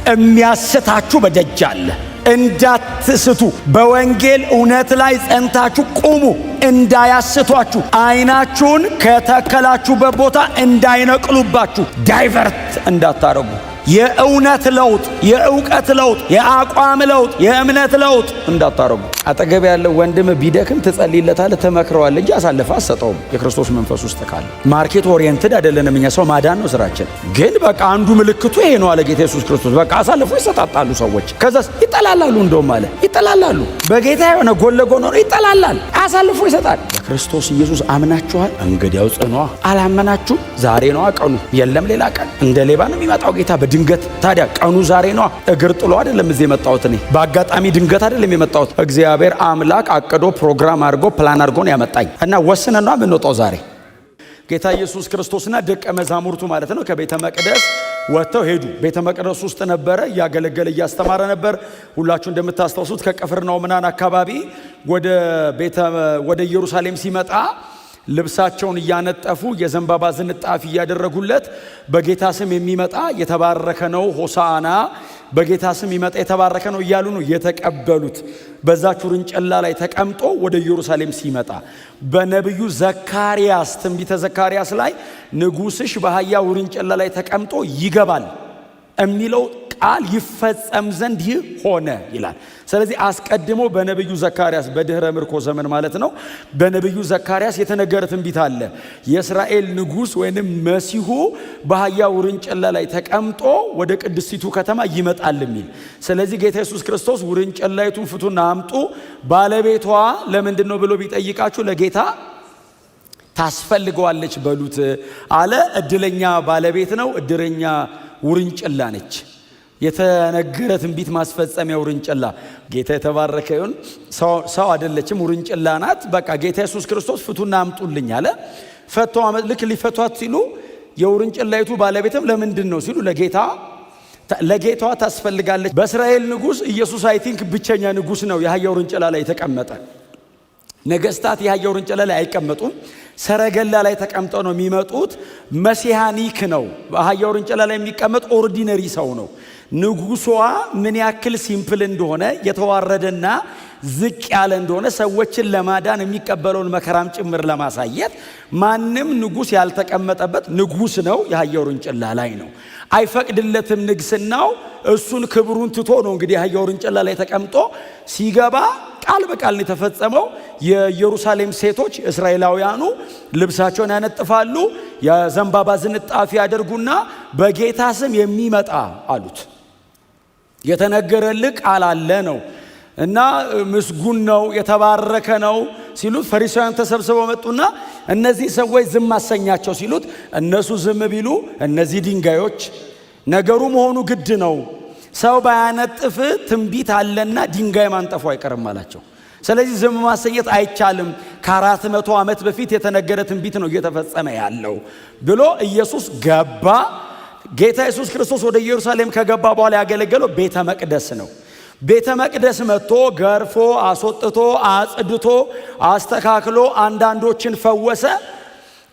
የሚያስታችሁ በደጅ አለ። እንዳትስቱ በወንጌል እውነት ላይ ጸንታችሁ ቁሙ። እንዳያስቷችሁ ዓይናችሁን ከተከላችሁበት ቦታ እንዳይነቅሉባችሁ ዳይቨርት እንዳታረጉ። የእውነት ለውጥ፣ የእውቀት ለውጥ፣ የአቋም ለውጥ፣ የእምነት ለውጥ እንዳታረጉ። አጠገብ ያለው ወንድም ቢደክም ትጸልይለታለህ፣ ትመክረዋለህ እንጂ አሳልፈህ አትሰጠውም። የክርስቶስ መንፈስ ውስጥ ካለ ማርኬት ኦሪየንትድ አይደለንም እኛ። ሰው ማዳን ነው ስራችን። ግን በቃ አንዱ ምልክቱ ይሄ ነው አለ ጌታ ኢየሱስ ክርስቶስ። በቃ አሳልፎ ይሰጣጣሉ ሰዎች። ከዛስ ይጠላላሉ። እንደውም አለ ይጠላላሉ። በጌታ የሆነ ጎን ለጎን ሆኖ ይጠላላል፣ አሳልፎ ይሰጣል። በክርስቶስ ኢየሱስ አምናችኋል፣ እንግዲያው ጽኗ። አላመናችሁ ዛሬ ነው ቀኑ፣ የለም ሌላ ቀን። እንደ ሌባ ነው የሚመጣው ጌታ ድንገት። ታዲያ ቀኑ ዛሬ ነው። እግር ጥሎ አይደለም እዚህ የመጣሁት እኔ፣ በአጋጣሚ ድንገት አይደለም የመጣሁት። እግዚአብሔር አምላክ አቅዶ ፕሮግራም አድርጎ ፕላን አድርጎ ነው ያመጣኝ እና ወስነን ነው የምንወጣው ዛሬ። ጌታ ኢየሱስ ክርስቶስና ደቀ መዛሙርቱ ማለት ነው ከቤተ መቅደስ ወጥተው ሄዱ። ቤተ መቅደስ ውስጥ ነበረ፣ እያገለገለ እያስተማረ ነበር። ሁላችሁ እንደምታስታውሱት ከቅፍርናሆም አካባቢ ወደ ኢየሩሳሌም ሲመጣ ልብሳቸውን እያነጠፉ የዘንባባ ዝንጣፊ እያደረጉለት በጌታ ስም የሚመጣ የተባረከ ነው፣ ሆሳዕና በጌታ ስም ይመጣ የተባረከ ነው እያሉ ነው የተቀበሉት። በዛች ውርንጭላ ላይ ተቀምጦ ወደ ኢየሩሳሌም ሲመጣ በነቢዩ ዘካርያስ ትንቢተ ዘካርያስ ላይ ንጉሥሽ በአህያ ውርንጭላ ላይ ተቀምጦ ይገባል የሚለው ቃል ይፈጸም ዘንድ ይህ ሆነ ይላል። ስለዚህ አስቀድሞ በነቢዩ ዘካርያስ በድህረ ምርኮ ዘመን ማለት ነው በነቢዩ ዘካርያስ የተነገረ ትንቢት አለ። የእስራኤል ንጉሥ ወይንም መሲሁ በአህያ ውርንጭላ ላይ ተቀምጦ ወደ ቅድስቲቱ ከተማ ይመጣል የሚል። ስለዚህ ጌታ ኢየሱስ ክርስቶስ ውርንጭላይቱን ፍቱና አምጡ፣ ባለቤቷ ለምንድን ነው ብሎ ቢጠይቃችሁ ለጌታ ታስፈልገዋለች በሉት አለ። እድለኛ ባለቤት ነው፣ እድለኛ ውርንጭላ ነች። የተነገረ ትንቢት ማስፈጸሚያ ውርንጭላ። ጌታ የተባረከ ይሁን። ሰው አይደለችም፣ ውርንጭላ ናት። በቃ ጌታ ኢየሱስ ክርስቶስ ፍቱና አምጡልኝ አለ። ፈተው ልክ ሊፈቷት ሲሉ የውርንጭላይቱ ባለቤትም ለምንድን ነው ሲሉ ለጌታ ታስፈልጋለች። በእስራኤል ንጉሥ ኢየሱስ አይ ቲንክ ብቸኛ ንጉሥ ነው የአህያ ውርንጭላ ላይ የተቀመጠ። ነገስታት የአህያ ውርንጭላ ላይ አይቀመጡም። ሰረገላ ላይ ተቀምጠው ነው የሚመጡት። መሲሃኒክ ነው። በአህያ ውርንጭላ ላይ የሚቀመጥ ኦርዲነሪ ሰው ነው። ንጉሷ ምን ያክል ሲምፕል እንደሆነ የተዋረደና ዝቅ ያለ እንደሆነ ሰዎችን ለማዳን የሚቀበለውን መከራም ጭምር ለማሳየት ማንም ንጉሥ ያልተቀመጠበት ንጉሥ ነው። የአህያ ውርንጭላ ላይ ነው። አይፈቅድለትም ንግስናው። እሱን ክብሩን ትቶ ነው እንግዲህ የአህያ ውርንጭላ ላይ ተቀምጦ ሲገባ ቃል በቃል ነው የተፈጸመው። የኢየሩሳሌም ሴቶች እስራኤላውያኑ ልብሳቸውን ያነጥፋሉ፣ የዘንባባ ዝንጣፊ ያደርጉና በጌታ ስም የሚመጣ አሉት። የተነገረልህ ቃል አለ ነው እና ምስጉን ነው የተባረከ ነው ሲሉት ፈሪሳውያን ተሰብስበው መጡና እነዚህ ሰዎች ዝም አሰኛቸው ሲሉት እነሱ ዝም ቢሉ እነዚህ ድንጋዮች ነገሩ መሆኑ ግድ ነው። ሰው ባያነጥፍ ትንቢት አለና ድንጋይ ማንጠፉ አይቀርም አላቸው። ስለዚህ ዝም ማሰኘት አይቻልም። ከ400 ዓመት በፊት የተነገረ ትንቢት ነው እየተፈጸመ ያለው ብሎ ኢየሱስ ገባ። ጌታ ኢየሱስ ክርስቶስ ወደ ኢየሩሳሌም ከገባ በኋላ ያገለገለው ቤተ መቅደስ ነው። ቤተ መቅደስ መጥቶ ገርፎ አስወጥቶ አጽድቶ አስተካክሎ አንዳንዶችን ፈወሰ።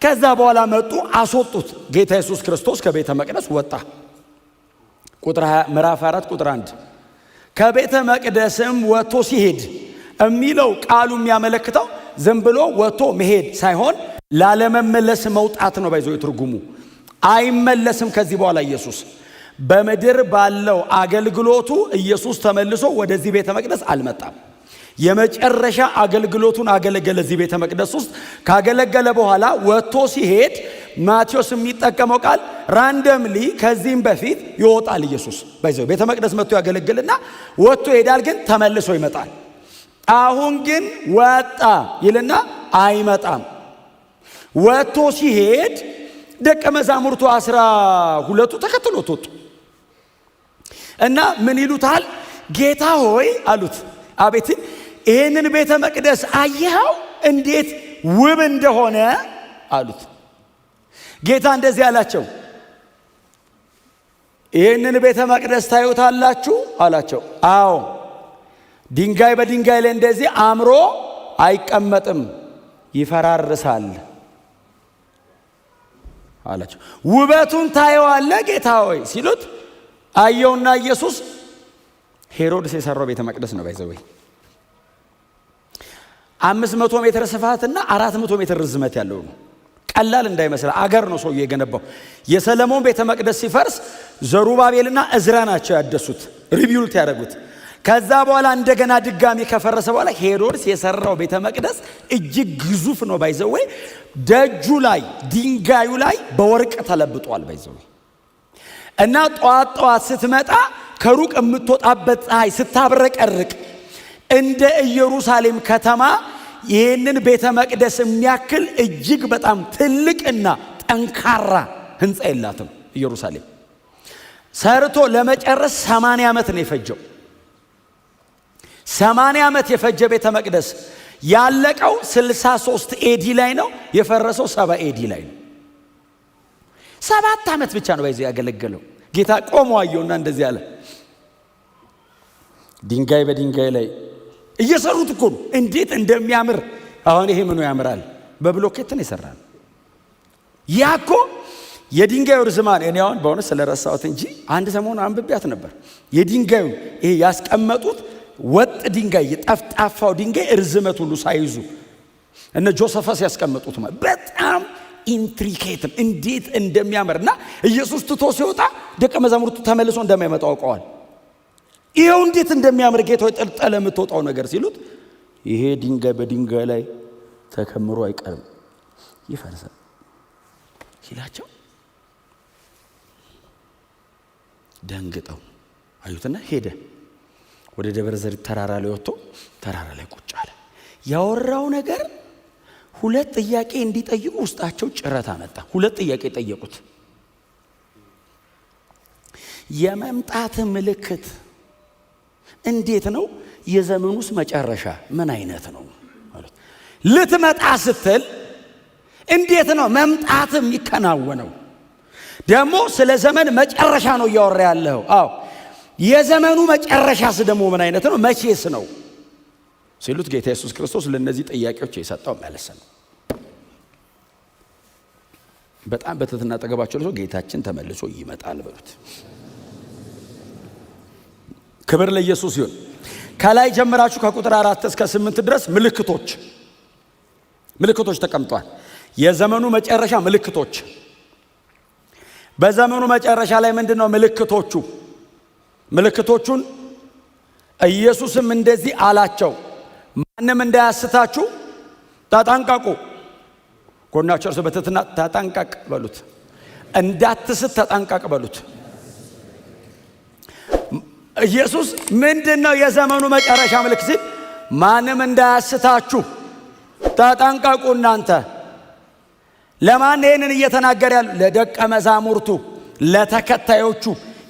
ከዛ በኋላ መጡ አስወጡት። ጌታ ኢየሱስ ክርስቶስ ከቤተ መቅደስ ወጣ። ምዕራፍ 4 ቁጥር 1 ከቤተ መቅደስም ወጥቶ ሲሄድ የሚለው ቃሉ የሚያመለክተው ዝም ብሎ ወጥቶ መሄድ ሳይሆን ላለመመለስ መውጣት ነው። ባይዞ ትርጉሙ አይመለስም። ከዚህ በኋላ ኢየሱስ በምድር ባለው አገልግሎቱ ኢየሱስ ተመልሶ ወደዚህ ቤተ መቅደስ አልመጣም። የመጨረሻ አገልግሎቱን አገለገለ። እዚህ ቤተ መቅደስ ውስጥ ካገለገለ በኋላ ወጥቶ ሲሄድ ማቴዎስ የሚጠቀመው ቃል ራንደምሊ ከዚህም በፊት ይወጣል። ኢየሱስ ባይዘው ቤተ መቅደስ መጥቶ ያገለግልና ወጥቶ ይሄዳል፣ ግን ተመልሶ ይመጣል። አሁን ግን ወጣ ይልና አይመጣም። ወጥቶ ሲሄድ ደቀ መዛሙርቱ 12ቱ ተከትሎት ወጡ እና ምን ይሉታል? ጌታ ሆይ አሉት። አቤት ይሄንን ቤተ መቅደስ አየኸው እንዴት ውብ እንደሆነ አሉት። ጌታ እንደዚህ አላቸው፣ ይሄንን ቤተ መቅደስ ታዩታላችሁ አላቸው። አዎ ድንጋይ በድንጋይ ላይ እንደዚህ አምሮ አይቀመጥም፣ ይፈራርሳል አላቸው። ውበቱን ታየዋለህ ጌታ ሆይ ሲሉት አየውና ኢየሱስ ሄሮድስ የሰራው ቤተ መቅደስ ነው ባይዘወይ 500 ሜትር ስፋትና 400 ሜትር ርዝመት ያለው ነው። ቀላል እንዳይመስል አገር ነው ሰውዬ የገነባው። የሰለሞን ቤተ መቅደስ ሲፈርስ ዘሩባቤልና እዝራ ናቸው ያደሱት፣ ሪቢውልት ያደረጉት። ከዛ በኋላ እንደገና ድጋሚ ከፈረሰ በኋላ ሄሮድስ የሰራው ቤተ መቅደስ እጅግ ግዙፍ ነው ባይዘወይ። ደጁ ላይ ድንጋዩ ላይ በወርቅ ተለብጧል ባይዘወይ። እና ጧት ስትመጣ ከሩቅ የምትወጣበት ፀሐይ ስታብረቀርቅ እንደ ኢየሩሳሌም ከተማ ይህንን ቤተ መቅደስ የሚያክል እጅግ በጣም ትልቅና ጠንካራ ህንፃ የላትም ኢየሩሳሌም። ሰርቶ ለመጨረስ 80 ዓመት ነው የፈጀው። 80 ዓመት የፈጀ ቤተ መቅደስ ያለቀው 63 ኤዲ ላይ ነው፣ የፈረሰው 70 ኤዲ ላይ ነው። 7 ዓመት ብቻ ነው ባይዘው ያገለገለው። ጌታ ቆሞ አየውና እንደዚህ አለ። ድንጋይ በድንጋይ ላይ እየሰሩት እኮ ነው። እንዴት እንደሚያምር አሁን ይሄ ምኑ ያምራል? በብሎኬት ነው ይሰራል። ያኮ የድንጋዩ ርዝማኔ እኔ አሁን በእውነት ስለረሳሁት እንጂ አንድ ሰሞን አንብቤያት ነበር። የድንጋዩ ይሄ ያስቀመጡት ወጥ ድንጋይ የጠፍጣፋው ድንጋይ ርዝመት ሁሉ ሳይዙ እነ ጆሴፈስ ያስቀመጡት ማለት በጣም ኢንትሪኬት እንዴት እንደሚያምርና ኢየሱስ ትቶ ሲወጣ ደቀ መዛሙርቱ ተመልሶ እንደማይመጣ አውቀዋል። ይሄው እንዴት እንደሚያምር ጌታው ጠልጠለ የምትወጣው ነገር ሲሉት ይሄ ድንጋይ በድንጋይ ላይ ተከምሮ አይቀርም ይፈርሳል ሲላቸው ደንግጠው አዩትና ሄደ። ወደ ደብረ ዘይት ተራራ ላይ ወጥቶ ተራራ ላይ ቁጭ አለ። ያወራው ነገር 2 ጥያቄ እንዲጠይቁ ውስጣቸው ጭረት አመጣ። 2 ጥያቄ ጠየቁት። የመምጣት ምልክት እንዴት ነው? የዘመኑስ መጨረሻ ምን አይነት ነው? ልትመጣ ስትል እንዴት ነው መምጣት የሚከናወነው? ደግሞ ስለ ዘመን መጨረሻ ነው እያወራ ያለው። አዎ የዘመኑ መጨረሻስ ደግሞ ምን አይነት ነው? መቼስ ነው ሲሉት ጌታ ኢየሱስ ክርስቶስ ለነዚህ ጥያቄዎች የሰጠው መልስ ነው። በጣም በትህትና አጠገባቸው ነው ጌታችን ተመልሶ ይመጣል በሉት። ክብር ለኢየሱስ ይሁን። ከላይ ጀምራችሁ ከቁጥር 4 እስከ 8 ድረስ ምልክቶች ተቀምጧል። የዘመኑ መጨረሻ ምልክቶች። በዘመኑ መጨረሻ ላይ ምንድነው ምልክቶቹ? ምልክቶቹን ኢየሱስም እንደዚህ አላቸው፣ ማንም እንዳያስታችሁ ተጠንቀቁ። ጎናችሁ እርሱ በትህትና ተጠንቀቅ በሉት። እንዳትስት ተጠንቀቅ በሉት። ኢየሱስ ምንድነው የዘመኑ መጨረሻ ምልክት ሲል ማንም እንዳያስታችሁ ተጠንቀቁ። እናንተ ለማን ይሄንን እየተናገረ ያለው? ለደቀ መዛሙርቱ፣ ለተከታዮቹ፣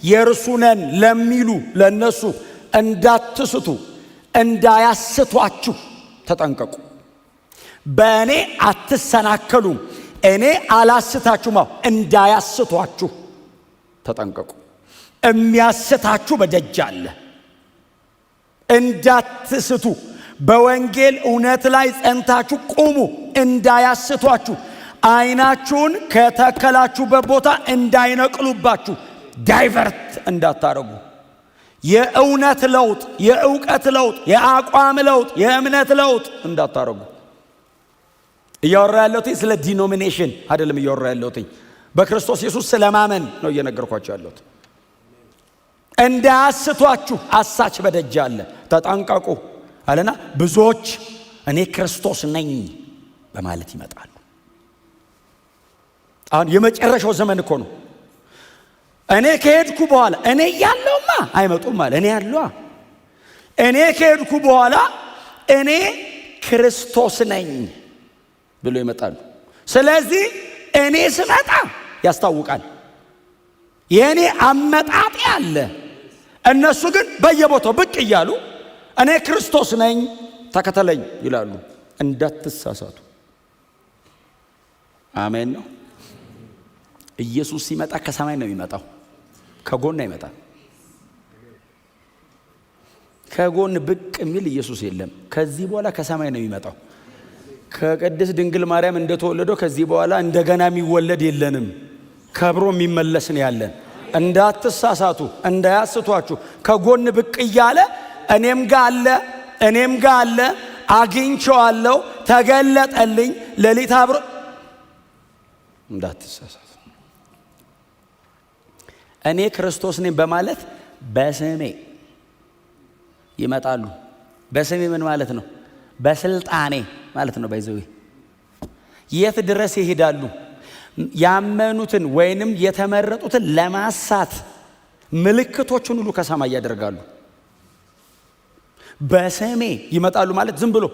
የእርሱ ነን ለሚሉ ለነሱ እንዳትስቱ፣ እንዳያስቷችሁ ተጠንቀቁ። በእኔ አትሰናከሉም፣ እኔ አላስታችሁም፣ እንዳያስቷችሁ ተጠንቀቁ። የሚያስታችሁ በደጅ አለ። እንዳትስቱ፣ በወንጌል እውነት ላይ ጸንታችሁ ቁሙ፣ እንዳያስቷችሁ፣ አይናችሁን ከተከላችሁበት ቦታ እንዳይነቅሉባችሁ፣ ዳይቨርት እንዳታረጉ። የእውነት ለውጥ፣ የእውቀት ለውጥ፣ የአቋም ለውጥ፣ የእምነት ለውጥ እንዳታረጉ። እያወራ ያለሁት ስለ ዲኖሚኔሽን አይደለም። እያወራ ያለሁት በክርስቶስ ኢየሱስ ስለማመን ነው እየነገርኳችሁ ያለሁት። እንዳያስቷችሁ አሳች በደጅ አለ፣ ተጠንቀቁ አለና ብዙዎች እኔ ክርስቶስ ነኝ በማለት ይመጣሉ። አሁን የመጨረሻው ዘመን እኮ ነው። እኔ ከሄድኩ በኋላ እኔ ያለውማ አይመጡም ማለት እኔ ያለዋ እኔ ከሄድኩ በኋላ እኔ ክርስቶስ ነኝ ብሎ ይመጣሉ። ስለዚህ እኔ ስመጣ ያስታውቃል። የኔ አመጣጤ አለ። እነሱ ግን በየቦታው ብቅ እያሉ እኔ ክርስቶስ ነኝ ተከተለኝ ይላሉ። እንዳትሳሳቱ። አሜን ነው። ኢየሱስ ሲመጣ ከሰማይ ነው የሚመጣው፣ ከጎን አይመጣም። ከጎን ብቅ የሚል ኢየሱስ የለም። ከዚህ በኋላ ከሰማይ ነው የሚመጣው። ከቅድስት ድንግል ማርያም እንደተወለደው ከዚህ በኋላ እንደገና የሚወለድ የለንም። ከብሮ የሚመለስ ነው ያለን። እንዳትሳሳቱ እንዳያስቷችሁ ከጎን ብቅ እያለ እኔም ጋር አለ አግኝቼዋለሁ ተገለጠልኝ ሌሊት አብሮ እንዳትሳሳቱ። እኔ ክርስቶስ ነኝ በማለት በስሜ ይመጣሉ። በስሜ ምን ማለት ነው? በስልጣኔ ማለት ነው። ባይዘው የት ድረስ ይሄዳሉ? ያመኑትን ወይንም የተመረጡትን ለማሳት ምልክቶችን ሁሉ ከሰማይ ያደርጋሉ። በስሜ ይመጣሉ ማለት ዝም ብሎ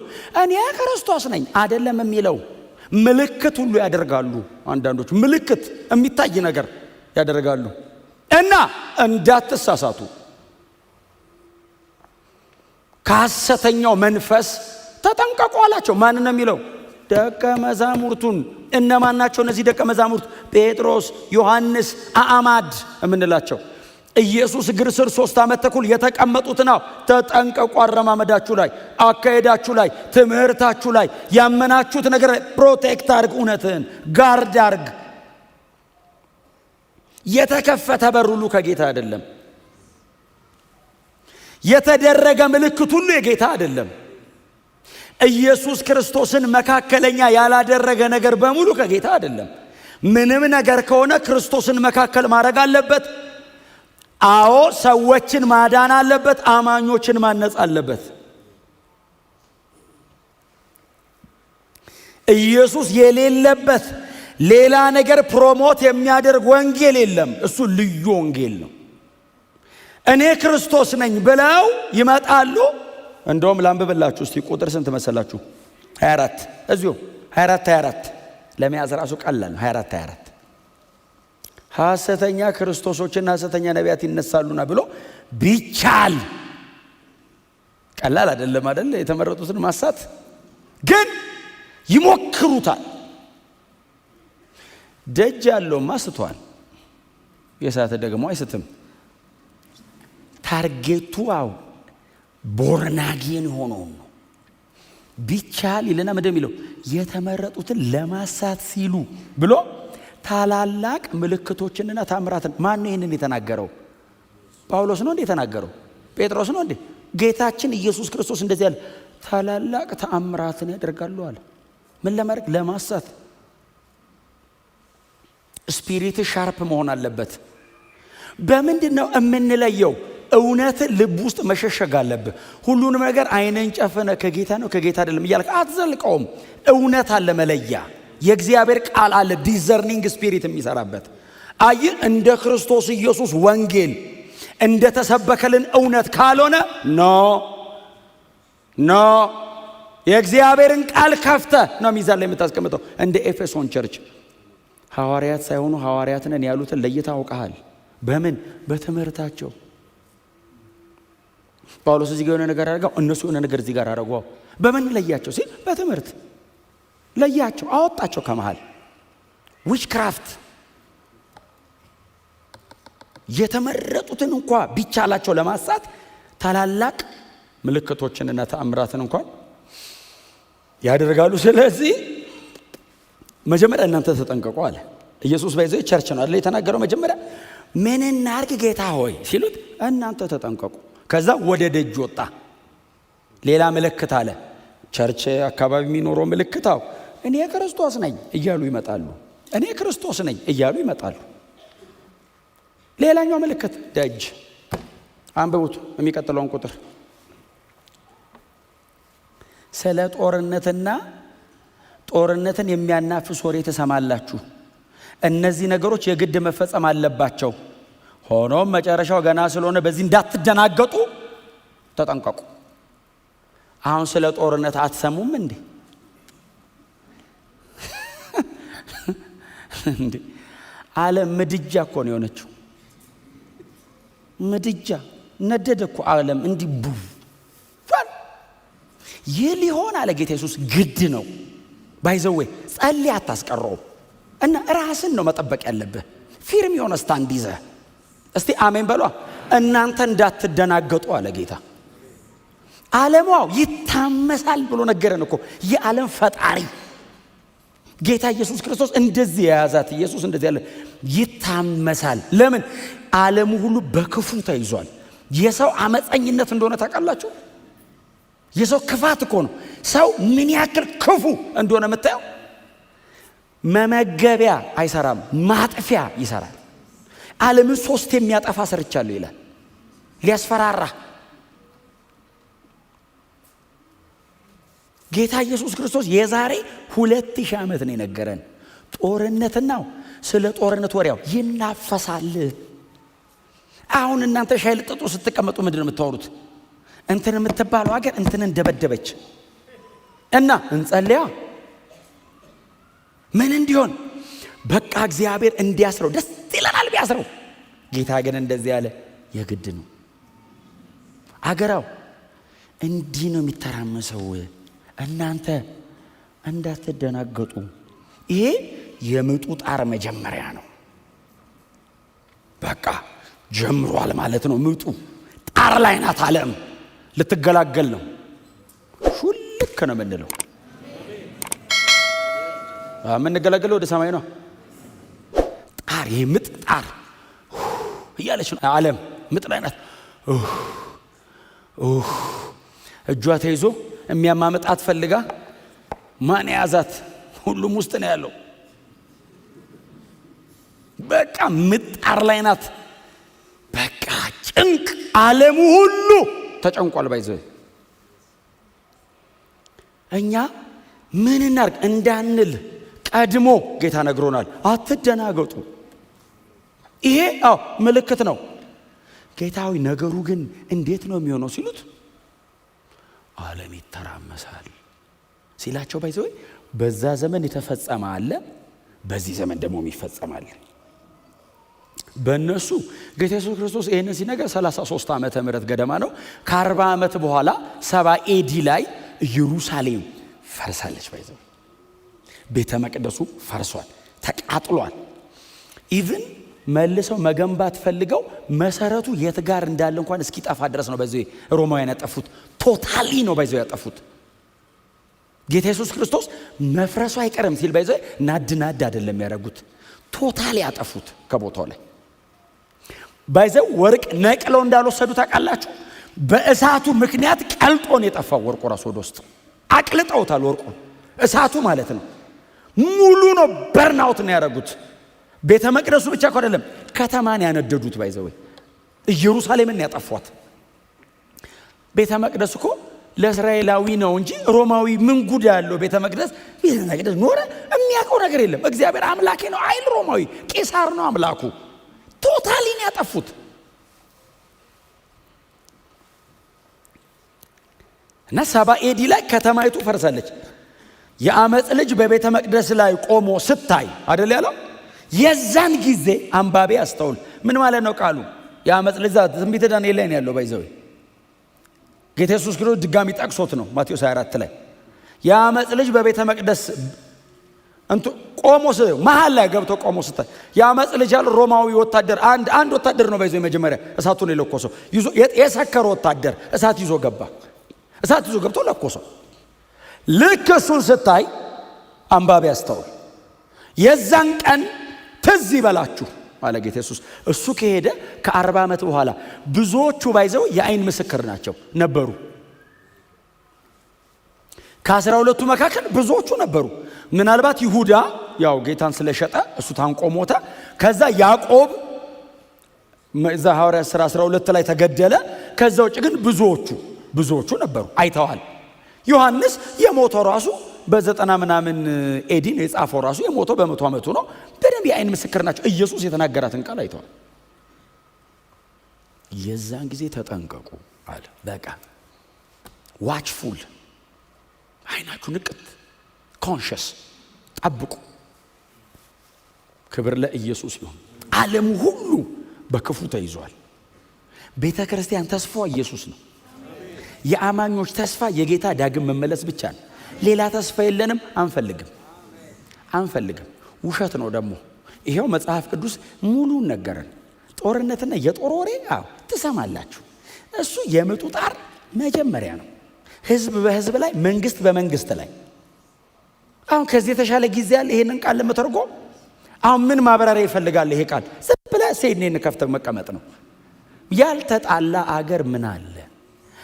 እኔ ክርስቶስ ነኝ አይደለም የሚለው ምልክት ሁሉ ያደርጋሉ። አንዳንዶች ምልክት የሚታይ ነገር ያደርጋሉ። እና እንዳትሳሳቱ ከሐሰተኛው መንፈስ ተጠንቀቁ አላቸው። ማን ነው የሚለው? ደቀ መዛሙርቱን። እነማን ናቸው እነዚህ ደቀ መዛሙርት? ጴጥሮስ፣ ዮሐንስ፣ አዕማድ የምንላቸው ኢየሱስ እግር ስር 3 ዓመት ተኩል የተቀመጡት ነው። ተጠንቀቁ። አረማመዳችሁ ላይ፣ አካሄዳችሁ ላይ፣ ትምህርታችሁ ላይ፣ ያመናችሁት ነገር ፕሮቴክት አድርግ፣ እውነትህን ጋርድ አድርግ። የተከፈተ በር ሁሉ ከጌታ አይደለም። የተደረገ ምልክት ሁሉ የጌታ አይደለም። ኢየሱስ ክርስቶስን መካከለኛ ያላደረገ ነገር በሙሉ ከጌታ አይደለም። ምንም ነገር ከሆነ ክርስቶስን መካከል ማድረግ አለበት። አዎ ሰዎችን ማዳን አለበት። አማኞችን ማነጽ አለበት። ኢየሱስ የሌለበት ሌላ ነገር ፕሮሞት የሚያደርግ ወንጌል የለም። እሱ ልዩ ወንጌል ነው። እኔ ክርስቶስ ነኝ ብለው ይመጣሉ። እንደውም ላንብብላችሁ እስቲ ቁጥር ስንት መሰላችሁ? 24 እዚሁ 24 ለመያዝ ራሱ ቀላል ነው። 24 ሐሰተኛ ክርስቶሶችና ሐሰተኛ ነቢያት ይነሳሉና ብሎ ቢቻል ቀላል አይደለም አይደል? የተመረጡትን ማሳት ግን ይሞክሩታል። ደጅ ያለውማ ስቷል፣ የሳተ ደግሞ አይስትም። ታርጌቱ ቦርናጌን ሆነው ነው። ቢቻል ይለና ምንድን የሚለው? የተመረጡትን ለማሳት ሲሉ ብሎ ታላላቅ ምልክቶችንና ታምራትን። ማን ነው ይህንን የተናገረው? ጳውሎስ ነው እንዴ የተናገረው? ጴጥሮስ ነው እንዴ? ጌታችን ኢየሱስ ክርስቶስ እንደዚህ ያለ ታላላቅ ተአምራትን ያደርጋሉ አለ። ምን ለማድረግ? ለማሳት። ስፒሪት ሻርፕ መሆን አለበት። በምንድን ነው የምንለየው? እውነትን ልብ ውስጥ መሸሸግ አለብህ። ሁሉንም ነገር አይነን ጨፈነ ከጌታ ነው ከጌታ አይደለም እያልክ አትዘልቀውም። እውነት አለ መለያ። የእግዚአብሔር ቃል አለ ዲዘርኒንግ ስፒሪት የሚሰራበት። አይ እንደ ክርስቶስ ኢየሱስ ወንጌል እንደ ተሰበከልን እውነት ካልሆነ ኖ የእግዚአብሔርን ቃል ከፍተ ነው ሚዛን ላይ የምታስቀምጠው። እንደ ኤፌሶን ቸርች ሐዋርያት ሳይሆኑ ሐዋርያት ነን ያሉትን ለይታ አውቀሃል። በምን? በትምህርታቸው። ጳውሎስ እዚህ ጋር የሆነ ነገር አደረገው፣ እነሱ የሆነ ነገር እዚህ ጋር አደረገው። በምን ለያቸው ሲል በትምህርት ለያቸው፣ አወጣቸው ከመሃል። ዊችክራፍት የተመረጡትን እንኳ ቢቻላቸው ለማሳት ታላላቅ ምልክቶችንና ተአምራትን እንኳን ያደርጋሉ። ስለዚህ መጀመሪያ እናንተ ተጠንቀቁ አለ ኢየሱስ። ባይዘው ቸርች ነው አይደል የተናገረው። መጀመሪያ ምን እናርግ ጌታ ሆይ ሲሉት እናንተ ተጠንቀቁ። ከዛ ወደ ደጅ ወጣ። ሌላ ምልክት አለ። ቸርች አካባቢ የሚኖረው ምልክታው እኔ ክርስቶስ ነኝ እያሉ ይመጣሉ። እኔ ክርስቶስ ነኝ እያሉ ይመጣሉ። ሌላኛው ምልክት ደጅ። አንብቡት የሚቀጥለውን ቁጥር። ስለ ጦርነትን የሚያናፍስ ወሬ ትሰማላችሁ። እነዚህ ነገሮች የግድ መፈጸም አለባቸው። ሆኖም መጨረሻው ገና ስለሆነ በዚህ እንዳትደናገጡ ተጠንቀቁ። አሁን ስለ ጦርነት አትሰሙም እንዴ? ዓለም ምድጃ እኮ ነው የሆነችው። ምድጃ ነደደ እኮ ዓለም እንዲህ ቡ ይህ ሊሆን አለ ጌታ ኢየሱስ። ግድ ነው ባይዘዌ ጸልይ አታስቀረው እና ራስን ነው መጠበቅ ያለብህ። ፊርም የሆነ ስታንድ ይዘህ እስቲ አሜን በሏ። እናንተ እንዳትደናገጡ አለ ጌታ። ዓለማው ይታመሳል ብሎ ነገረን እኮ። የዓለም ፈጣሪ ጌታ ኢየሱስ ክርስቶስ እንደዚህ የያዛት ኢየሱስ እንደዚህ ያለ ይታመሳል። ለምን? ዓለሙ ሁሉ በክፉ ተይዟል። የሰው አመፀኝነት እንደሆነ ታውቃላችሁ? የሰው ክፋት እኮ ነው። ሰው ምን ያክል ክፉ እንደሆነ የምታየው መመገቢያ አይሰራም፣ ማጥፊያ ይሰራል። ዓለምን 3 የሚያጠፋ ሰርቻለሁ ይላል ሊያስፈራራ። ጌታ ኢየሱስ ክርስቶስ የዛሬ 2000 ዓመት ነው የነገረን። ጦርነትና ስለ ጦርነት ወሬው ይናፈሳል። አሁን እናንተ ሻይ ልጠጡ ስትቀመጡ ምንድነው የምታወሩት? እንትን የምትባለው ሀገር እንትን እንደበደበች እና እንጸልያ ምን እንዲሆን በቃ እግዚአብሔር እንዲያስረው ደስ ይለናል ቢያስረው። ጌታ ግን እንደዚህ ያለ የግድ ነው። አገራው እንዲህ ነው የሚተራመሰው። እናንተ እንዳትደናገጡ። ይሄ የምጡ ጣር መጀመሪያ ነው። በቃ ጀምሯል ማለት ነው። ምጡ ጣር ላይ ናት ዓለም ልትገላገል ነው። ሹልክ ነው የምንለው። የምንገላገለው ወደ ሰማይ ነው። ጣር የምጥ ጣር እያለች ነው ዓለም ምጥ ላይ ናት። እጇ ተይዞ የሚያማምጣት ፈልጋ ማን ያዛት? ሁሉም ውስጥ ነው ያለው። በቃ ምጥ ጣር ላይ ናት። በቃ ጭንቅ ዓለሙ ሁሉ ተጨንቋል። ባይዘው እኛ ምን እናርግ እንዳንል ቀድሞ ጌታ ነግሮናል። አትደናገጡ። ይሄ ምልክት ነው። ጌታዊ ነገሩ ግን እንዴት ነው የሚሆነው ሲሉት ዓለም ይተራመሳል ሲላቸው ባይዘው በዛ ዘመን የተፈጸመ አለ፣ በዚህ ዘመን ደግሞ ይፈጸማል። በእነሱ ጌታ ኢየሱስ ክርስቶስ ይሄንን ሲነገር 33 ዓመተ ምህረት ገደማ ነው። ከ40 ዓመት በኋላ 70 ኤዲ ላይ ኢየሩሳሌም ፈርሳለች። ባይዘው ቤተ መቅደሱ ፈርሷል፣ ተቃጥሏል። ኢቭን መልሰው መገንባት ፈልገው መሰረቱ የት ጋር እንዳለ እንኳን እስኪጠፋ ድረስ ነው በዚህ ሮማውያን ያጠፉት። ቶታሊ ነው ባይዘው ያጠፉት። ጌታ ኢየሱስ ክርስቶስ መፍረሱ አይቀርም ሲል ባይዘው ናድ አይደለም ያደረጉት፣ ቶታሊ ያጠፉት ከቦታው ላይ። ባይዘው ወርቅ ነቅለው እንዳልወሰዱ ታውቃላችሁ። በእሳቱ ምክንያት ቀልጦን የጠፋው ወርቁ ራሱ ወደ ውስጥ አቅልጠውታል። ወርቁ እሳቱ ማለት ነው ሙሉ ነው በርናውት ነው ያደረጉት። ቤተ መቅደሱ ብቻ እኮ አይደለም ከተማን ያነደዱት። ባይዘው ኢየሩሳሌምን ያጠፏት። ቤተ መቅደስ እኮ ለእስራኤላዊ ነው እንጂ ሮማዊ ምን ጉድ ያለው ቤተ መቅደስ ኖረ የሚያውቀው ነገር የለም። እግዚአብሔር አምላኬ ነው አይል ሮማዊ ቄሳር ነው አምላኩ። ቶታሊን ያጠፉት። እና 70 ኤዲ ላይ ከተማይቱ ፈርሳለች። የአመጽ ልጅ በቤተ መቅደስ ላይ ቆሞ ስታይ አይደል ያለው። የዛን ጊዜ አንባቢ አስተውል። ምን ማለት ነው ቃሉ? የአመጽ ልጅ ትንቢተ ዳንኤል ላይ ነው ያለው። ባይዘው ጌታ ኢየሱስ ክርስቶስ ድጋሚ ጠቅሶት ነው ማቴዎስ 24 ላይ የአመጽ ልጅ በቤተ መቅደስ ቆሞ መሃል ላይ ገብቶ ቆሞ ስታይ የአመጽ ልጅ ያለው ሮማዊ ወታደር አንድ ወታደር ነው። ባይዘው መጀመሪያ እሳቱን የለኮሰው ይዞ የሰከረ ወታደር እሳት ይዞ ገባ። እሳት ይዞ ገብቶ ለኮሰው። ልክ እሱን ስታይ አንባቢ አስተውል። የዛን ቀን ትዝ ይበላችሁ አለ ጌታ ኢየሱስ። እሱ ከሄደ ከ40 ዓመት በኋላ ብዙዎቹ ባይዘው የአይን ምስክር ናቸው ነበሩ። ከ12ቱ መካከል ብዙዎቹ ነበሩ። ምናልባት ይሁዳ ያው ጌታን ስለሸጠ እሱ ታንቆ ሞተ። ከዛ ያዕቆብ እዛ ሐዋርያት ሥራ 12 ላይ ተገደለ። ከዛ ውጭ ግን ብዙዎቹ ነበሩ፣ አይተዋል። ዮሐንስ የሞተው ራሱ በ90 ምናምን ኤዲ ነው የጻፈው። ራሱ የሞተው በ100 ዓመቱ ነው። በደንብ የአይን ምስክር ናቸው። ኢየሱስ የተናገራትን ቃል አይተዋል። የዛን ጊዜ ተጠንቀቁ አለ። በቃ ዋችፉል፣ አይናችሁ ንቅት፣ ኮንሽስ ጠብቁ። ክብር ለኢየሱስ ይሁን። ዓለሙ ሁሉ በክፉ ተይዟል። ቤተ ክርስቲያን ተስፋዋ ኢየሱስ ነው። የአማኞች ተስፋ የጌታ ዳግም መመለስ ብቻ ነው። ሌላ ተስፋ የለንም፣ አንፈልግም። ውሸት ነው ደግሞ። ይሄው መጽሐፍ ቅዱስ ሙሉን ነገረን። ጦርነትና የጦር ወሬ ትሰማላችሁ። እሱ የምጡ ጣር መጀመሪያ ነው። ህዝብ በህዝብ ላይ፣ መንግስት በመንግስት ላይ። አሁን ከዚህ የተሻለ ጊዜ ያለ ይሄንን ቃል ለመተርጎም አሁን ምን ማብራሪያ ይፈልጋል? ይሄ ቃል ዝም ብለህ ሴኔን ከፍተህ መቀመጥ ነው። ያልተጣላ አገር ምን አለ?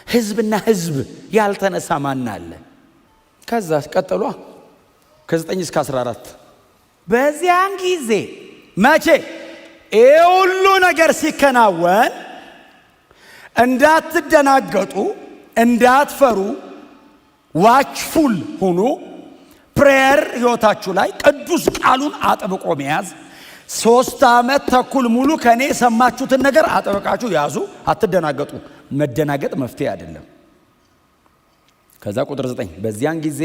ህዝብና ህዝብ ያልተነሳ ማን አለ? ከዛ ቀጠሏ ከ9 እስከ 14 በዚያን ጊዜ መቼ ይህ ሁሉ ነገር ሲከናወን እንዳትደናገጡ፣ እንዳትፈሩ፣ ዋችፉል ሁኑ። ፕሬየር ህይወታችሁ ላይ ቅዱስ ቃሉን አጥብቆ መያዝ። 3 ዓመት ተኩል ሙሉ ከኔ የሰማችሁትን ነገር አጥብቃችሁ ያዙ። አትደናገጡ። መደናገጥ መፍትሄ አይደለም። ከዛ ቁጥር 9 በዚያን ጊዜ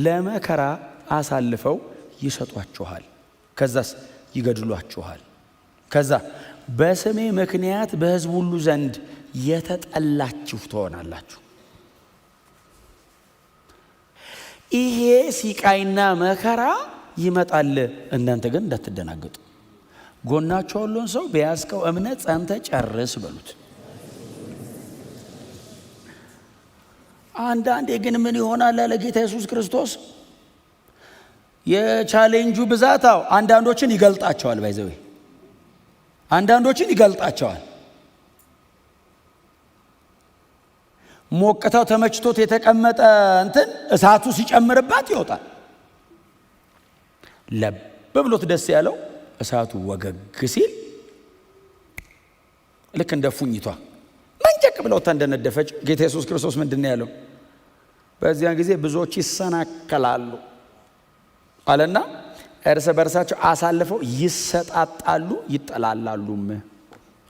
ለመከራ አሳልፈው ይሰጧችኋል፣ ከዛስ ይገድሏችኋል። ከዛ በስሜ ምክንያት በህዝብ ሁሉ ዘንድ የተጠላችሁ ትሆናላችሁ። ይሄ ሲቃይና መከራ ይመጣል። እናንተ ግን እንዳትደናገጡ። ጎናችሁ ያለውን ሰው በያዝከው እምነት ጸንተ ጨርስ በሉት። አንዳንዴ ግን ምን ይሆናል አለ ጌታ ኢየሱስ ክርስቶስ፣ የቻሌንጁ ብዛታው አንዳንዶችን ይገልጣቸዋል። ባይዘው አንዳንዶችን ይገልጣቸዋል። ሞቅታው ተመችቶት የተቀመጠ እንትን እሳቱ ሲጨምርባት ይወጣል። ለብ ብሎት ደስ ያለው እሳቱ ወገግ ሲል ልክ እንደ ፉኝቷ መንጨቅ ብለውታ እንደነደፈች ጌታ ኢየሱስ ክርስቶስ ምንድን ነው ያለው? በዚያን ጊዜ ብዙዎች ይሰናከላሉ አለና እርስ በርሳቸው አሳልፈው ይሰጣጣሉ፣ ይጠላላሉም።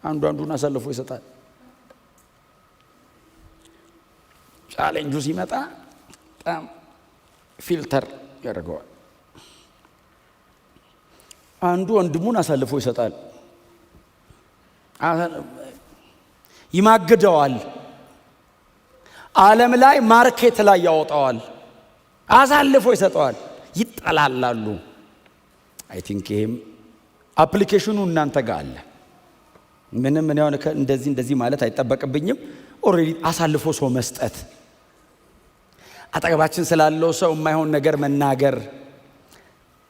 አንዱ አንዱን አሳልፎ ይሰጣል። ቻሌንጁ ሲመጣ በጣም ፊልተር ያደርገዋል። አንዱ ወንድሙን አሳልፎ ይሰጣል፣ ይማግደዋል፣ ዓለም ላይ ማርኬት ላይ ያወጣዋል፣ አሳልፎ ይሰጠዋል፣ ይጠላላሉ። አይ ቲንክ ይሄም አፕሊኬሽኑ እናንተ ጋር አለ። ምንም ምን ያው እንደዚህ ማለት አይጠበቅብኝም። ኦሬዲ አሳልፎ ሰው መስጠት፣ አጠገባችን ስላለው ሰው የማይሆን ነገር መናገር፣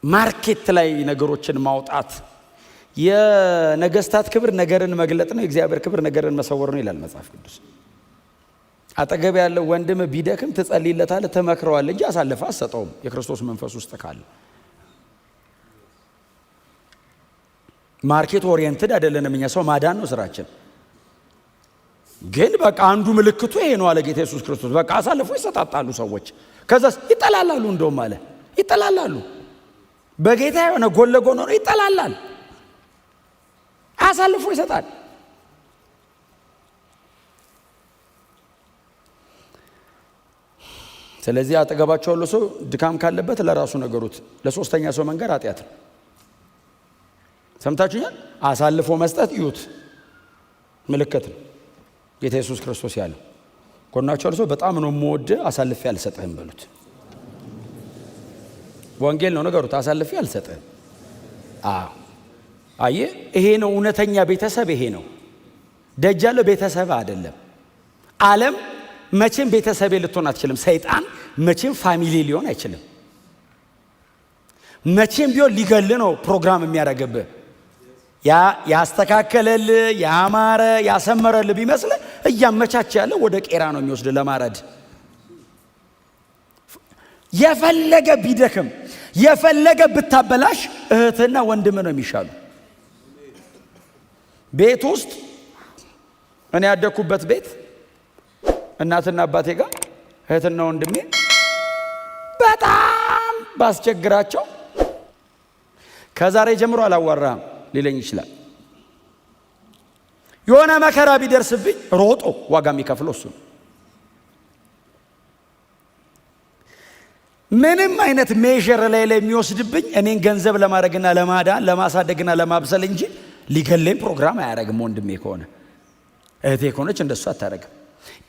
ማርኬት ላይ ነገሮችን ማውጣት። የነገስታት ክብር ነገርን መግለጥ ነው፣ የእግዚአብሔር ክብር ነገርን መሰወር ነው ይላል መጽሐፍ ቅዱስ። አጠገብ ያለው ወንድም ቢደክም ትጸልይለታለህ፣ ትመክረዋለህ እንጂ አሳልፈህ አትሰጠውም። የክርስቶስ መንፈስ ውስጥ ካለ ማርኬት ኦሪየንትድ አይደለንም እኛ። ሰው ማዳን ነው ስራችን። ግን በቃ አንዱ ምልክቱ ይሄ ነው አለ ጌታ ኢየሱስ ክርስቶስ። በቃ አሳልፎ ይሰጣጣሉ ሰዎች፣ ከዛስ ይጠላላሉ። እንደውም አለ ይጠላላሉ። በጌታ የሆነ ጎን ለጎን ሆኖ ይጠላላል፣ አሳልፎ ይሰጣል። ስለዚህ አጠገባቸው ያለው ሰው ድካም ካለበት ለራሱ ነገሩት። ለሶስተኛ ሰው መንገር ኃጢአት ነው። ሰምታችሁኛል? አሳልፎ መስጠት እዩት፣ ምልክት ነው። ጌታ ኢየሱስ ክርስቶስ ያለው ጎናቸው ያለው ሰው በጣም ነው የምወድህ አሳልፌ አልሰጥህም በሉት። ወንጌል ነው ነገሩት። አሳልፌ አልሰጥህም። አየህ፣ ይሄ ነው እውነተኛ ቤተሰብ። ይሄ ነው ደጅ ያለው ቤተሰብ አይደለም። ዓለም መቼም ቤተሰብ ልትሆን አትችልም። ሰይጣን መቼም ፋሚሊ ሊሆን አይችልም። መቼም ቢሆን ሊገል ነው ፕሮግራም የሚያደርግብህ። ያስተካከለል ያማረ ያሰመረል ቢመስል እያመቻች ያለ ወደ ቄራ ነው የሚወስድ ለማረድ። የፈለገ ቢደክም የፈለገ ብታበላሽ እህትና ወንድም ነው የሚሻሉ። ቤት ውስጥ እኔ ያደኩበት ቤት እናትና አባቴ ጋር እህትና ወንድሜ በጣም ባስቸግራቸው ከዛሬ ጀምሮ አላዋራም ሊለኝ ይችላል። የሆነ መከራ ቢደርስብኝ ሮጦ ዋጋ የሚከፍለው እሱ ነው። ምንም አይነት ሜዥር ላይ የሚወስድብኝ እኔን ገንዘብ ለማድረግና ለማዳን ለማሳደግና ለማብሰል እንጂ ሊገለኝ ፕሮግራም አያደርግም። ወንድሜ ከሆነ እህቴ ከሆነች እንደሱ አታደርግም።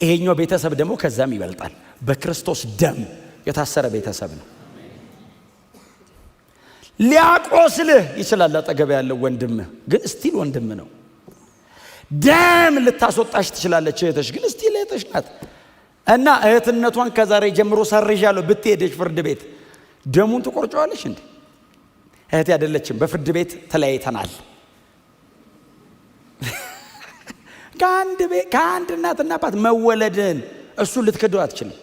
ይሄኛው ቤተሰብ ደግሞ ከዛም ይበልጣል። በክርስቶስ ደም የታሰረ ቤተሰብ ነው። ሊያቆስልህ ይችላል አጠገብ ያለው ወንድምህ፣ ግን ስቲል ወንድም ነው። ደም ልታስወጣሽ ትችላለች እህትሽ፣ ግን ስቲል እህትሽ ናት። እና እህትነቷን ከዛሬ ጀምሮ ሰርዣለሁ ብትሄደሽ ፍርድ ቤት ደሙን ትቆርጫዋለሽ እንዴ? እህቴ አይደለችም፣ በፍርድ ቤት ተለያይተናል። ከአንድ እናትና አባት መወለድን እሱ ልትክደው አትችልም።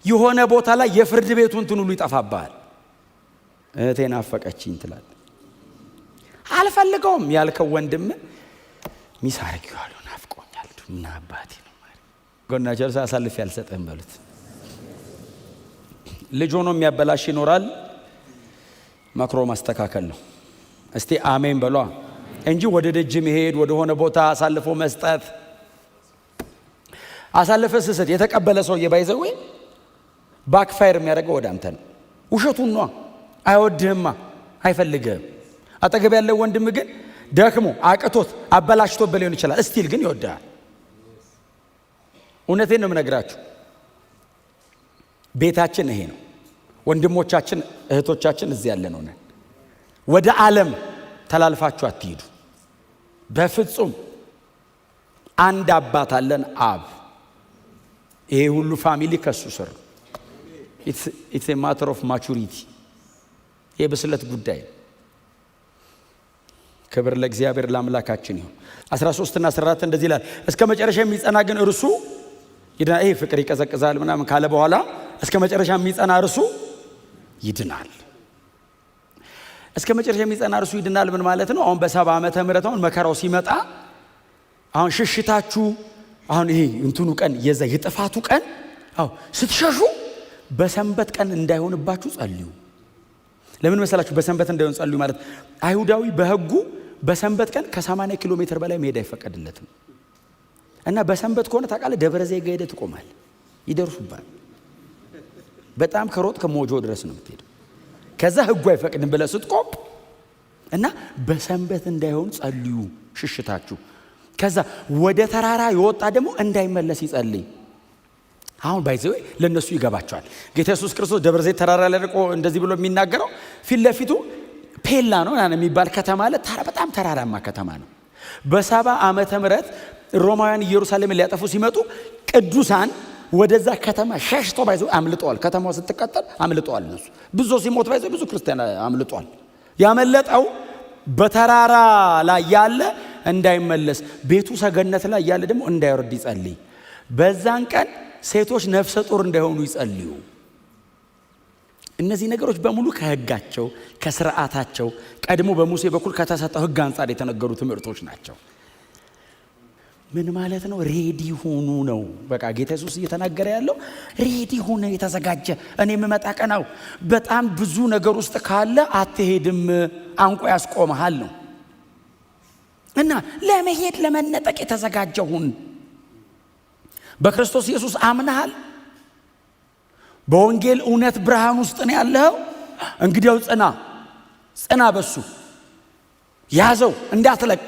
የሆነ ቦታ ላይ የፍርድ ቤቱን እንትን ሁሉ ይጠፋብሃል። እህቴን አፈቀችኝ ትላለህ። አልፈልገውም ያልከው ወንድም ሚስ አድርጌዋለሁ ናፍቆኛል። ምን አባቴ ነው ማለት ጎናቸው አሳልፌ አልሰጥህም በሉት። ልጅ ሆኖ የሚያበላሽ ይኖራል። መክሮ ማስተካከል ነው። እስቲ አሜን በሏ እንጂ ወደ ደጅ መሄድ ወደ ሆነ ቦታ አሳልፎ መስጠት። አሳልፈ ስስት የተቀበለ ሰው የባይዘው ባክፋየር የሚያደርገው ወደ አንተ ነው። ውሸቱን ነው። አይወድህማ፣ አይፈልግህም። አጠገብ ያለው ወንድም ግን ደክሞ አቅቶት አበላሽቶበት ሊሆን ይችላል። እስቲል ግን ይወድሃል። እውነቴን ነው የምነግራችሁ። ቤታችን ይሄ ነው። ወንድሞቻችን እህቶቻችን እዚህ ያለ ነው። ወደ ዓለም ተላልፋችሁ አትሂዱ በፍጹም። አንድ አባት አለን፣ አብ። ይሄ ሁሉ ፋሚሊ ከሱ ስር። ኢትስ ኤ ማተር ኦፍ ማቹሪቲ። የብስለት ጉዳይ። ክብር ለእግዚአብሔር ለአምላካችን ይሁን። 13 እና 14 እንደዚህ ይላል፣ እስከ መጨረሻ የሚጸና ግን እርሱ ይድናል። ይሄ ፍቅር ይቀዘቅዛል ምናምን ካለ በኋላ እስከ መጨረሻ የሚጸና እርሱ ይድናል። እስከ መጨረሻ የሚጸና እርሱ ይድናል ምን ማለት ነው? አሁን በ70 ዓመተ ምህረት አሁን መከራው ሲመጣ አሁን ሽሽታችሁ አሁን ይሄ እንትኑ ቀን የዛ የጥፋቱ ቀን ስትሸሹ በሰንበት ቀን እንዳይሆንባችሁ ጸልዩ። ለምን መሰላችሁ? በሰንበት እንዳይሆን ጸልዩ ማለት አይሁዳዊ በሕጉ በሰንበት ቀን ከ80 ኪሎ ሜትር በላይ መሄድ አይፈቀድለትም። እና በሰንበት ከሆነ ታውቃለህ ደብረ ዘይት ጋር ሄደህ ትቆማለህ፣ ይደርሱባል። በጣም ከሮጥ ከሞጆ ድረስ ነው የምትሄደው። ከዛ ሕጉ አይፈቅድም ብለህ ስትቆም እና በሰንበት እንዳይሆን ጸልዩ ሽሽታችሁ። ከዛ ወደ ተራራ የወጣ ደግሞ እንዳይመለስ ይጸልይ። አሁን ባይዘው ለነሱ ይገባቸዋል። ጌታ ኢየሱስ ክርስቶስ ደብረ ዘይት ተራራ ላይ ርቆ እንደዚህ ብሎ የሚናገረው ፊት ለፊቱ ፔላ ነው የሚባል ከተማ አለ። በጣም ተራራማ ከተማ ነው። በ70 ዓመተ ምህረት ሮማውያን ኢየሩሳሌምን ሊያጠፉ ሲመጡ ቅዱሳን ወደዛ ከተማ ሸሽተው ባይዘው አምልጠዋል። ከተማው ስትቀጠል አምልጠዋል። እነሱ ብዙ ሲሞት ባይዘው ብዙ ክርስቲያን አምልጠዋል። ያመለጠው በተራራ ላይ ያለ እንዳይመለስ፣ ቤቱ ሰገነት ላይ ያለ ደግሞ እንዳይወርድ ይጸልይ። በዛን ቀን ሴቶች ነፍሰ ጡር እንዳይሆኑ ይጸልዩ። እነዚህ ነገሮች በሙሉ ከሕጋቸው ከስርዓታቸው ቀድሞ በሙሴ በኩል ከተሰጠው ሕግ አንጻር የተነገሩ ትምህርቶች ናቸው። ምን ማለት ነው? ሬዲ ሁኑ ነው። በቃ ጌታ ኢየሱስ እየተናገረ ያለው ሬዲ ሁኑ፣ የተዘጋጀ እኔ የምመጣ ቀናው በጣም ብዙ ነገር ውስጥ ካለ አትሄድም፣ አንቆ ያስቆመሃል ነው። እና ለመሄድ ለመነጠቅ የተዘጋጀ ሁን። በክርስቶስ ኢየሱስ አምነሃል። በወንጌል እውነት ብርሃን ውስጥ ነው ያለው። እንግዲያው ጽና፣ በሱ ያዘው እንዳትለቅ።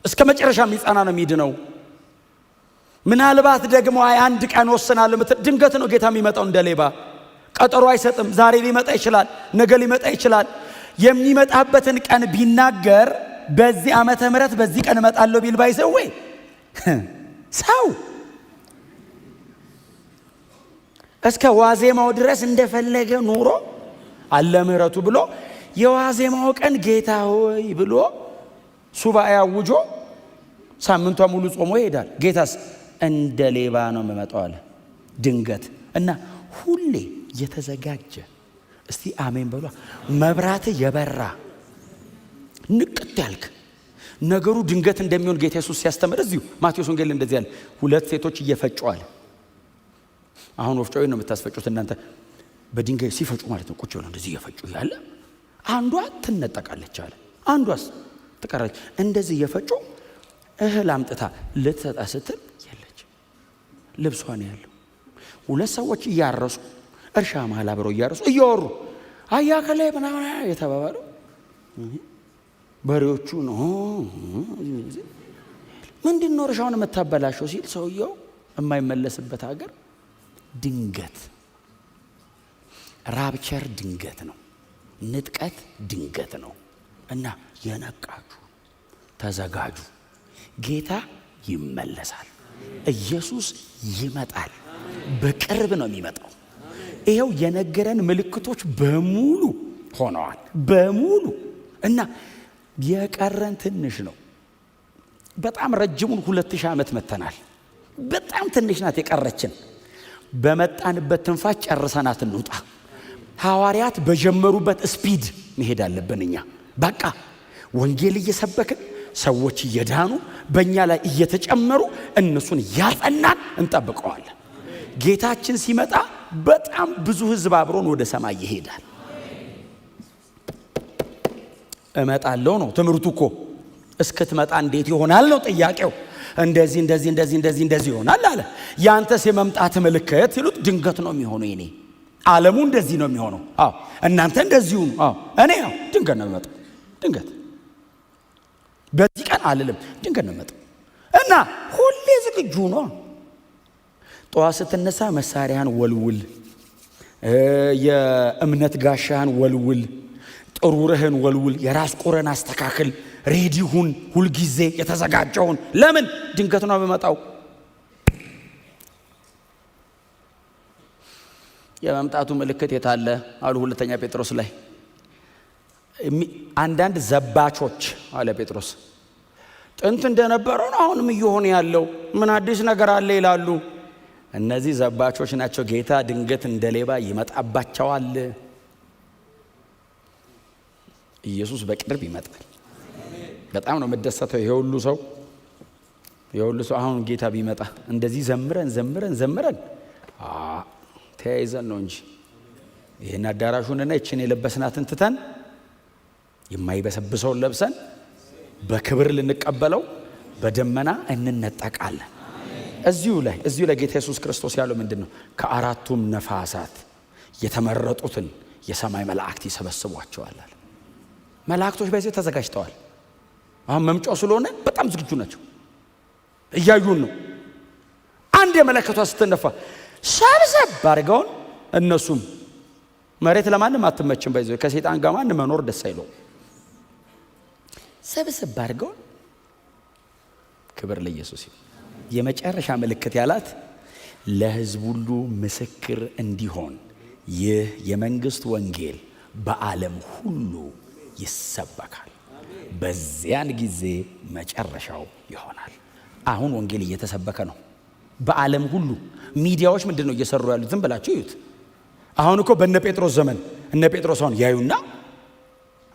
እስከ መጨረሻ የሚጸና ነው የሚድነው። ምናልባት ደግሞ አንድ ቀን ወስናለሁ ምትል ድንገት ነው ጌታ የሚመጣው እንደ ሌባ። ቀጠሮ አይሰጥም። ዛሬ ሊመጣ ይችላል፣ ነገ ሊመጣ ይችላል። የሚመጣበትን ቀን ቢናገር በዚህ ዓመተ ምህረት በዚህ ቀን እመጣለሁ ቢል ባይዘው ወይ ሰው እስከ ዋዜማው ድረስ እንደፈለገ ኑሮ አለ ምህረቱ ብሎ የዋዜማው ቀን ጌታ ሆይ ብሎ ሱባኤ አውጆ ሳምንቷ ሙሉ ጾሞ ይሄዳል። ጌታስ እንደ ሌባ ነው የሚመጣው አለ ድንገት። እና ሁሌ የተዘጋጀ እስቲ አሜን በሏ። መብራት የበራ ንቅት ያልክ ነገሩ ድንገት እንደሚሆን ጌታ ኢየሱስ ሲያስተምር እዚሁ ማቴዎስ ወንጌል እንደዚህ ያለ 2 ሴቶች እየፈጩ አለ። አሁን ወፍጮ ነው የምታስፈጩት እናንተ። በድንጋይ ሲፈጩ ማለት ነው። ቁጭ ብለው እንደዚህ እየፈጩ ያለ አንዷ ትነጠቃለች አለ፣ አንዷስ ትቀራለች። እንደዚህ እየፈጩ እህል አምጥታ ልትሰጣ ስትል የለች፣ ልብሷ ነው ያለው። 2 ሰዎች እያረሱ እርሻ መሃል አብረው እያረሱ እያወሩ አያ ከላይ ምናምን የተባባሉ በሬዎቹ ነው ምንድን ነው እርሻውን የምታበላሸው ሲል ሰውየው የማይመለስበት ሀገር ድንገት ራፕቸር ድንገት ነው፣ ንጥቀት ድንገት ነው። እና የነቃችሁ ተዘጋጁ። ጌታ ይመለሳል። ኢየሱስ ይመጣል። በቅርብ ነው የሚመጣው። ይሄው የነገረን ምልክቶች በሙሉ ሆነዋል፣ በሙሉ እና የቀረን ትንሽ ነው። በጣም ረጅሙን 2000 ዓመት መተናል። በጣም ትንሽ ናት የቀረችን። በመጣንበት ትንፋሽ ጨርሰናት እንውጣ። ሐዋርያት በጀመሩበት ስፒድ መሄድ አለብን። እኛ በቃ ወንጌል እየሰበክን ሰዎች እየዳኑ በእኛ ላይ እየተጨመሩ እነሱን ያጸናን እንጠብቀዋለን። ጌታችን ሲመጣ በጣም ብዙ ሕዝብ አብሮን ወደ ሰማይ ይሄዳል። እመጣለሁ ነው ትምህርቱ እኮ። እስክትመጣ እንዴት ይሆናል ነው ጥያቄው። እንደዚህ ይሆናል አለ። ያንተስ የመምጣት ምልክት ሲሉት ድንገት ነው የሚሆነው። የኔ ዓለሙ እንደዚህ ነው የሚሆነው። አዎ እናንተ እንደዚሁ ነው። አዎ እኔ ነው ድንገት ነው የሚመጣው። ድንገት በዚህ ቀን አልልም፣ ድንገት ነው የሚመጣው እና ሁሌ ዝግጁ ነው። ጠዋት ስትነሳ መሳሪያን ወልውል፣ የእምነት ጋሻህን ወልውል፣ ጥሩርህን ወልውል፣ የራስ ቁርን አስተካክል፣ ሬዲ ሁን፣ ሁልጊዜ የተዘጋጀውን። ለምን ድንገት ነው የሚመጣው። የመምጣቱ ምልክት የታለ አሉ ሁለተኛ ጴጥሮስ ላይ። አንዳንድ ዘባቾች አለ ጴጥሮስ ጥንት እንደነበረው ነው አሁንም እየሆነ ያለው፣ ምን አዲስ ነገር አለ ይላሉ። እነዚህ ዘባቾች ናቸው። ጌታ ድንገት እንደ ሌባ ይመጣባቸዋል። ኢየሱስ በቅርብ ይመጣል። በጣም ነው መደሰተው። ይሄ ሁሉ ሰው አሁን ጌታ ቢመጣ እንደዚህ ዘምረን ተያይዘን ነው እንጂ ይሄን አዳራሹንና እቺን የለበስናትን ትተን የማይበሰብሰውን ለብሰን በክብር ልንቀበለው በደመና እንነጠቃለን። እዚሁ ላይ ጌታ ኢየሱስ ክርስቶስ ያለው ምንድነው? ከአራቱም ነፋሳት የተመረጡትን የሰማይ መላእክት ይሰበስቧቸዋል አለ። መላእክቶች በዚህ ተዘጋጅተዋል። አሁን መምጫው ስለሆነ በጣም ዝግጁ ናቸው። እያዩን ነው። አንድ የመለከቷ ስትነፋ ሰብሰብ አድርገውን እነሱም መሬት ለማንም አትመችም። በዚህ ከሰይጣን ጋር ማን መኖር ደስ አይለው። ሰብሰብ አድርገውን ክብር ለኢየሱስ ይሁን። የመጨረሻ ምልክት ያላት ለሕዝብ ሁሉ ምስክር እንዲሆን ይህ የመንግስት ወንጌል በዓለም ሁሉ ይሰበካል፣ በዚያን ጊዜ መጨረሻው ይሆናል። አሁን ወንጌል እየተሰበከ ነው በዓለም ሁሉ። ሚዲያዎች ምንድነው እየሰሩ ያሉት? ዝም ብላችሁ እዩት። አሁን እኮ በእነ ጴጥሮስ ዘመን እነ ጴጥሮስ አሁን ያዩና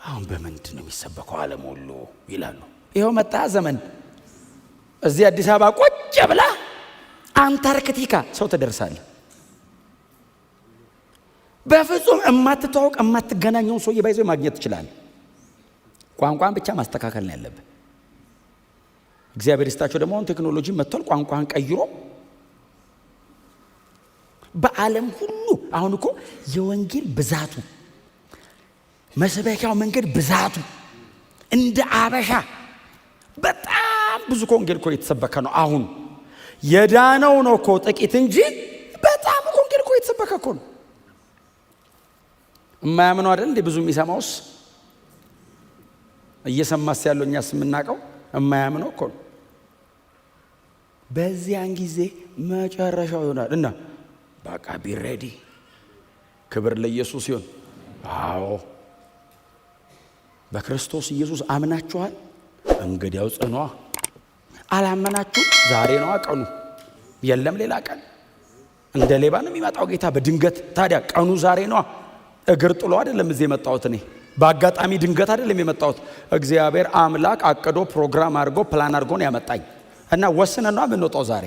አሁን በምንድን ነው የሚሰበከው ዓለም ሁሉ ይላሉ። ይኸው መጣ ዘመን። እዚህ አዲስ አበባ ቁጭ ብላ አንታርክቲካ ሰው ትደርሳለህ። በፍጹም እማትተዋወቅ እማትገናኘውን ሰውዬ ባይዞ ማግኘት ትችላለህ። ቋንቋን ብቻ ማስተካከል ነው ያለብህ። እግዚአብሔር ይስጣቸው ደግሞ አሁን ቴክኖሎጂ መጥቷል። ቋንቋን ቀይሮ በዓለም ሁሉ አሁን እኮ የወንጌል ብዛቱ መስበኪያው መንገድ ብዛቱ እንደ አበሻ በጣም ብዙ እኮ ወንጌል እኮ የተሰበከ ነው። አሁን የዳነው ነው እኮ ጥቂት እንጂ በጣም እኮ ወንጌል እኮ የተሰበከ እኮ ነው። የማያምነው አይደል እንዴ ብዙ የሚሰማውስ? እየሰማስ ያለው እኛስ የምናውቀው የማያምነው እኮ ነው። በዚያን ጊዜ መጨረሻው ይሆናል እና በቃ ቢሬዲ። ክብር ለኢየሱስ ይሁን። አዎ በክርስቶስ ኢየሱስ አምናችኋል፣ እንግዲያው ጽኗ። አላመናችሁ ዛሬ ነው ቀኑ፣ የለም ሌላ ቀን። እንደ ሌባ ነው የሚመጣው ጌታ በድንገት። ታዲያ ቀኑ ዛሬ ነው። እግር ጥሎ አይደለም እዚህ የመጣሁት እኔ፣ በአጋጣሚ ድንገት አይደለም የመጣሁት። እግዚአብሔር አምላክ አቅዶ ፕሮግራም አድርጎ ፕላን አድርጎ ነው ያመጣኝ እና ወስነን ነው የምንወጣው ዛሬ።